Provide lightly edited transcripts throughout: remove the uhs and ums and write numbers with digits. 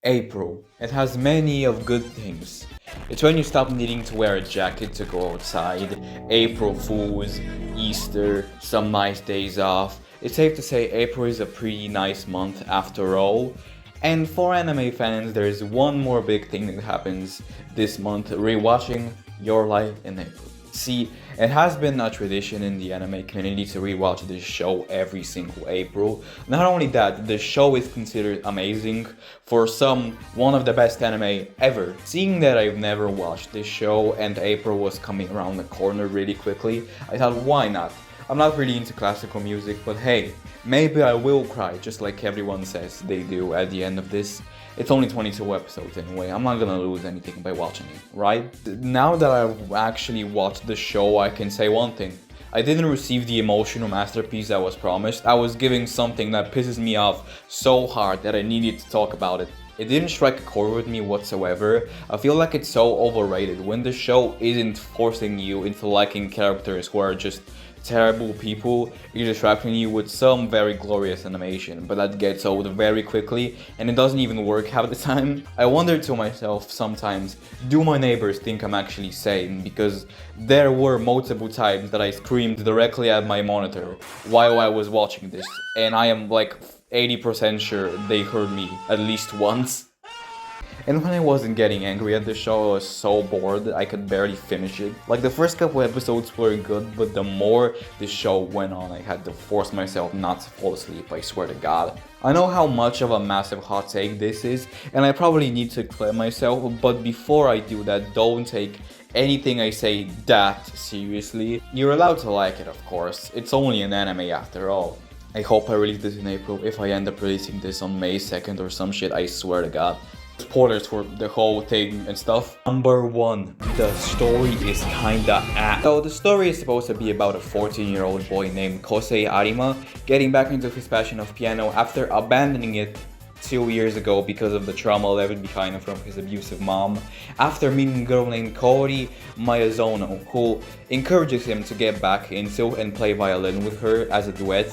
April. It has many of good things. It's when you stop needing to wear a jacket to go outside, April Fools, Easter, some nice days off. It's safe to say April is a pretty nice month after all. And for anime fans, there's one more big thing that happens this month, rewatching Your Life in April. See, it has been a tradition in the anime community to rewatch this show every single April. Not only that, the show is considered amazing, for some, one of the best anime ever. Seeing that I've never watched this show and April was coming around the corner really quickly, I thought why not? I'm not really into classical music, but hey, maybe I will cry just like everyone says they do at the end of this. It's only 22 episodes anyway, I'm not gonna lose anything by watching it, right? Now that I've actually watched the show, I can say one thing. I didn't receive the emotional masterpiece I was promised. I was giving something that pisses me off so hard that I needed to talk about it. It didn't strike a chord with me whatsoever. I feel like it's so overrated when the show isn't forcing you into liking characters who are just terrible people. It's distracting you with some very glorious animation, but that gets old very quickly and it doesn't even work half the time. I wonder to myself sometimes, do my neighbors think I'm actually sane? Because there were multiple times that I screamed directly at my monitor while I was watching this, and I am like 80% sure they heard me at least once. And when I wasn't getting angry at the show, I was so bored that I could barely finish it. Like, the first couple episodes were good, but the more the show went on, I had to force myself not to fall asleep, I swear to God. I know how much of a massive hot take this is, and I probably need to explain myself, but before I do that, don't take anything I say that seriously. You're allowed to like it, of course. It's only an anime after all. I hope I release this in April. If I end up releasing this on May 2nd or some shit, I swear to God. Spoilers for the whole thing and stuff. Number 1. The story is kinda ass. So the story is supposed to be about a 14-year-old boy named Kosei Arima getting back into his passion of piano after abandoning it 2 years ago because of the trauma left behind from his abusive mom, after meeting a girl named Kaori Miyazono, who encourages him to get back into and play violin with her as a duet.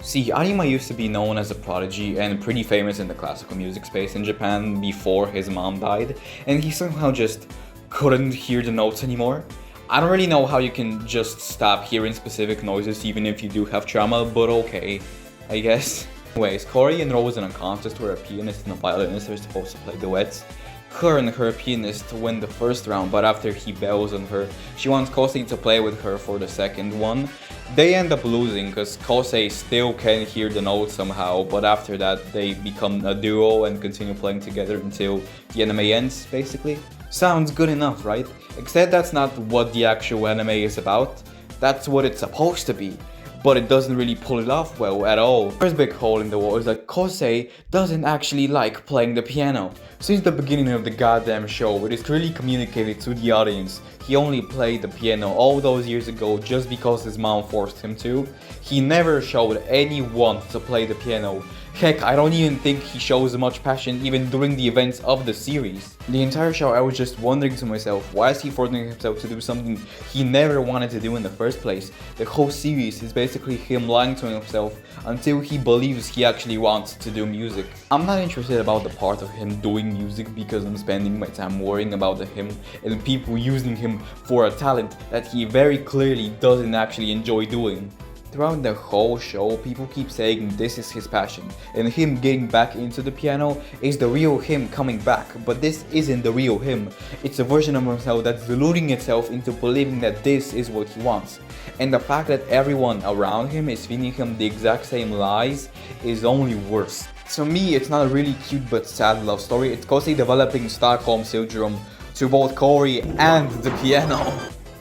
See, Arima used to be known as a prodigy and pretty famous in the classical music space in Japan before his mom died, and he somehow just couldn't hear the notes anymore. I don't really know how you can just stop hearing specific noises even if you do have trauma, but okay, I guess. Anyways, Kaori enrolls in a contest where a pianist and a violinist are supposed to play duets. Her and her pianist win the first round, but after he bails on her, she wants Kosei to play with her for the second one. They end up losing because Kosei still can hear the notes somehow, but after that they become a duo and continue playing together until the anime ends, basically. Sounds good enough, right? Except that's not what the actual anime is about. That's what it's supposed to be, but it doesn't really pull it off well at all. First big hole in the wall is that Kosei doesn't actually like playing the piano. Since the beginning of the goddamn show, it is clearly communicated to the audience he only played the piano all those years ago just because his mom forced him to. He never showed any want to play the piano. Heck, I don't even think he shows much passion even during the events of the series. The entire show I was just wondering to myself, why is he forcing himself to do something he never wanted to do in the first place? The whole series is basically him lying to himself until he believes he actually wants to do music. I'm not interested about the part of him doing music because I'm spending my time worrying about him and people using him for a talent that he very clearly doesn't actually enjoy doing. Throughout the whole show, people keep saying this is his passion, and him getting back into the piano is the real him coming back, but this isn't the real him. It's a version of himself that's deluding itself into believing that this is what he wants. And the fact that everyone around him is feeding him the exact same lies is only worse. To me, it's not a really cute but sad love story. It's Kosei developing Stockholm Syndrome to both Kaori and the piano.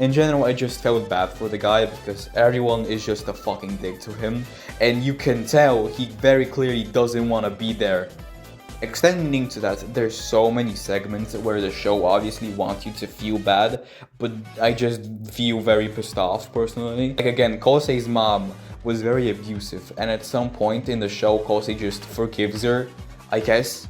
In general, I just felt bad for the guy because everyone is just a fucking dick to him, and you can tell he very clearly doesn't want to be there. Extending to that, there's so many segments where the show obviously wants you to feel bad, but I just feel very pissed off personally. Like again, Kosei's mom was very abusive, and at some point in the show, Kosei just forgives her, I guess.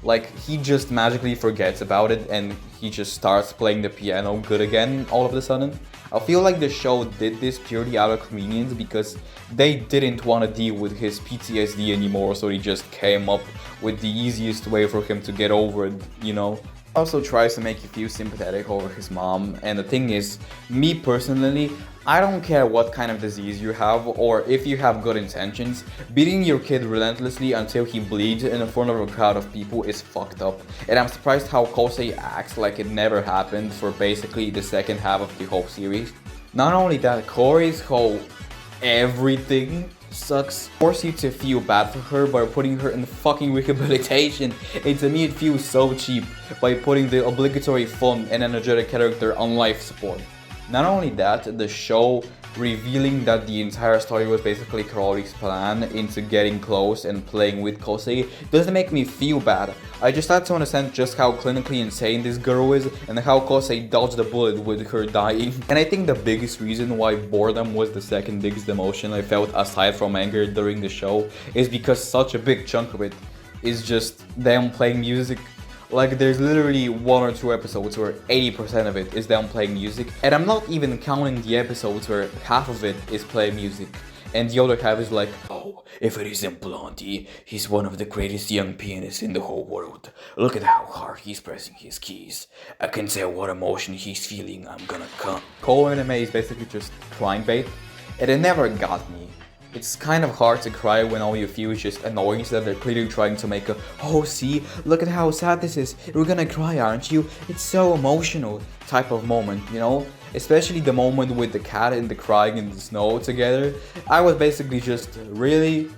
Like, he just magically forgets about it and he just starts playing the piano good again all of a sudden. I feel like the show did this purely out of convenience because they didn't want to deal with his PTSD anymore, so they just came up with the easiest way for him to get over it, you know? Also tries to make you feel sympathetic over his mom, and the thing is, me personally, I don't care what kind of disease you have or if you have good intentions, beating your kid relentlessly until he bleeds in front of a crowd of people is fucked up. And I'm surprised how Kosei acts like it never happened for basically the second half of the whole series. Not only that, Corey's whole everything sucks. Force you to feel bad for her by putting her in fucking rehabilitation. And to me it feels so cheap by putting the obligatory fun and energetic character on life support. Not only that, the show revealing that the entire story was basically Kaori's plan into getting close and playing with Kosei doesn't make me feel bad. I just had to understand just how clinically insane this girl is and how Kosei dodged the bullet with her dying. And I think the biggest reason why boredom was the second biggest emotion I felt aside from anger during the show is because such a big chunk of it is just them playing music. Like, there's literally 1 or 2 episodes where 80% of it is them playing music, and I'm not even counting the episodes where half of it is playing music and the other half is like, oh, if it isn't Blondie, he's one of the greatest young pianists in the whole world. Look at how hard he's pressing his keys. I can tell what emotion he's feeling. I'm gonna come. Whole anime is basically just crying bait, and it never got me. It's kind of hard to cry when all you feel is just annoyance that they're clearly trying to make a, oh see, look at how sad this is, you're gonna cry, aren't you? It's so emotional type of moment, you know? Especially the moment with the cat and the crying in the snow together. I was basically just, really?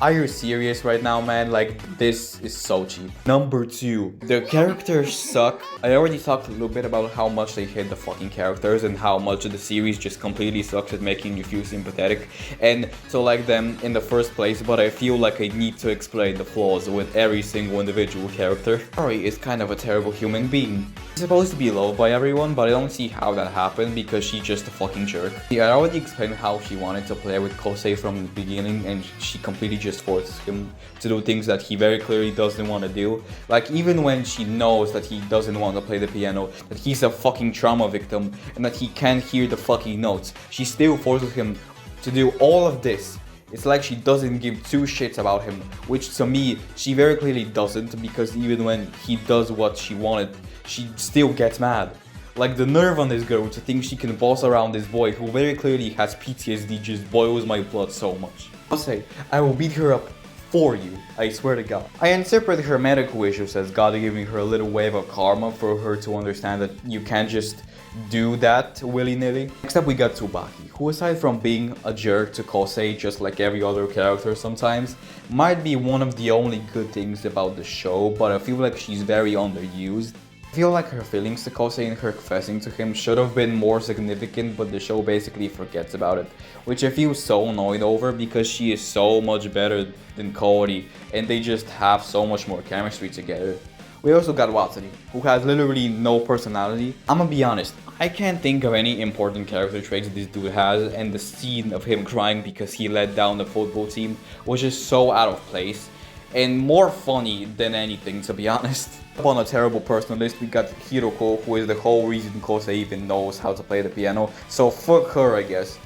Are you serious right now, man? Like, this is so cheap. Number 2, the characters suck. I already talked a little bit about how much they hate the fucking characters and how much of the series just completely sucks at making you feel sympathetic and to like them in the first place, but I feel like I need to explain the flaws with every single individual character. Ari is kind of a terrible human being. She's supposed to be loved by everyone, but I don't see how that happened because she's just a fucking jerk. I already explained how she wanted to play with Kosei from the beginning and she completely just forces him to do things that he very clearly doesn't want to do. Like, even when she knows that he doesn't want to play the piano, that he's a fucking trauma victim and that he can't hear the fucking notes, she still forces him to do all of this. It's like she doesn't give 2 shits about him, which to me, she very clearly doesn't, because even when he does what she wanted, she still gets mad. Like, the nerve on this girl to think she can boss around this boy who very clearly has PTSD just boils my blood so much. I'll say, I will beat her up for you, I swear to God. I interpret her medical issues as God giving her a little wave of karma for her to understand that you can't just do that willy-nilly. Next up we got Tsubaki, who aside from being a jerk to Kosei just like every other character sometimes, might be one of the only good things about the show, but I feel like she's very underused. I feel like her feelings to Kosei and her confessing to him should have been more significant, but the show basically forgets about it, which I feel so annoyed over because she is so much better than Kaori and they just have so much more chemistry together. We also got Watsuri, who has literally no personality. I'ma be honest, I can't think of any important character traits this dude has, and the scene of him crying because he let down the football team was just so out of place and more funny than anything, to be honest. Up on a terrible personal list, we got Hiroko, who is the whole reason Kosei even knows how to play the piano, so fuck her, I guess.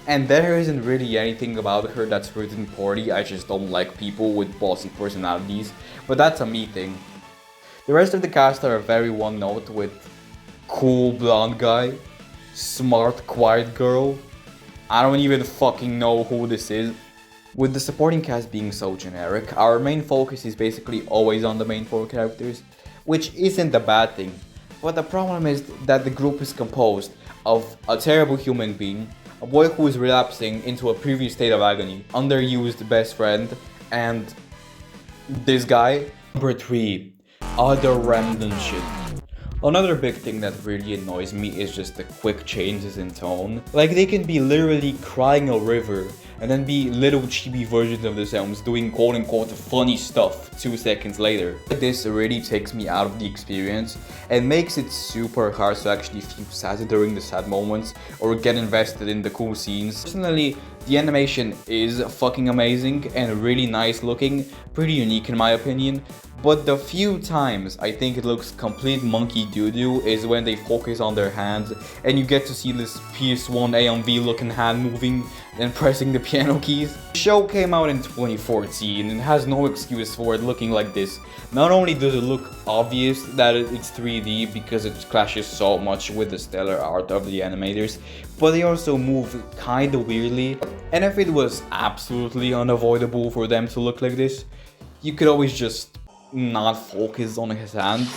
And there isn't really anything about her that's written poorly, I just don't like people with bossy personalities, but that's a me thing. The rest of the cast are very one note with cool blonde guy, smart quiet girl, I don't even fucking know who this is. With the supporting cast being so generic, our main focus is basically always on the main 4 characters, which isn't a bad thing, but the problem is that the group is composed of a terrible human being, a boy who is relapsing into a previous state of agony, underused best friend, and this guy. Number 3, other random shit. Another big thing that really annoys me is just the quick changes in tone. Like, they can be literally crying a river and then be little chibi versions of themselves doing quote-unquote funny stuff 2 seconds later. This really takes me out of the experience and makes it super hard to actually feel sad during the sad moments or get invested in the cool scenes. Personally, the animation is fucking amazing and really nice looking, pretty unique in my opinion, But the few times I think it looks complete monkey doo-doo is when they focus on their hands and you get to see this PS1 AMV looking hand moving and pressing the piano keys. The show came out in 2014 and has no excuse for it looking like this. Not only does it look obvious that it's 3D because it clashes so much with the stellar art of the animators, but they also move kinda weirdly. And if it was absolutely unavoidable for them to look like this, you could always just not focus on his hand.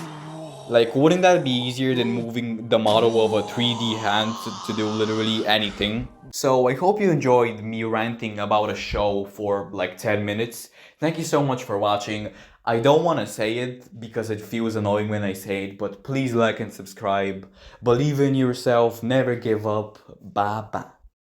Like, wouldn't that be easier than moving the model of a 3D hand to do literally anything? So I hope you enjoyed me ranting about a show for like 10 minutes. Thank you so much for watching. I don't want to say it because it feels annoying when I say it, but please like and subscribe. Believe in yourself, never give up. Bye bye.